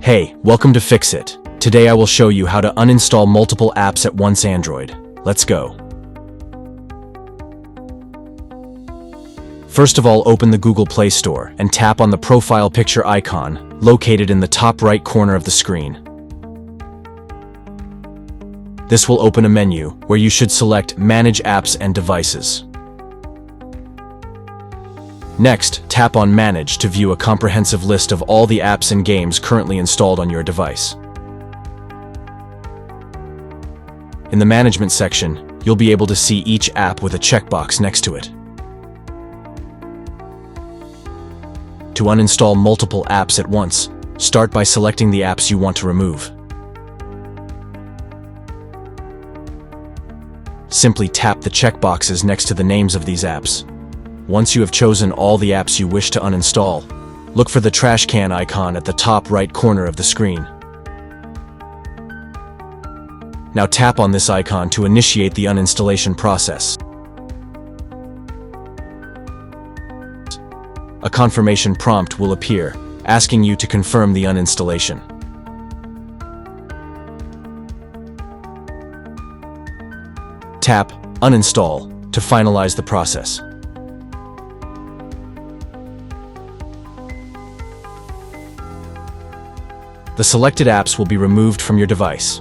Hey, welcome to Fix It. Today I will show you how to uninstall multiple apps at once Android. Let's go. First of all, open the Google Play Store and tap on the profile picture icon located in the top right corner of the screen. This will open a menu where you should select Manage Apps and Devices. Next, tap on Manage to view a comprehensive list of all the apps and games currently installed on your device. In the Management section, you'll be able to see each app with a checkbox next to it. To uninstall multiple apps at once, start by selecting the apps you want to remove. Simply tap the checkboxes next to the names of these apps. Once you have chosen all the apps you wish to uninstall, look for the trash can icon at the top right corner of the screen. Now tap on this icon to initiate the uninstallation process. A confirmation prompt will appear, asking you to confirm the uninstallation. Tap Uninstall to finalize the process. The selected apps will be removed from your device.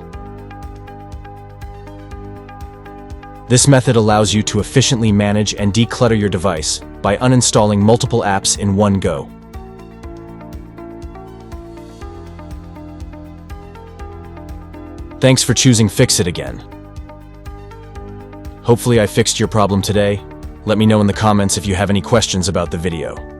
This method allows you to efficiently manage and declutter your device by uninstalling multiple apps in one go. Thanks for choosing Fix It again. Hopefully I fixed your problem today. Let me know in the comments if you have any questions about the video.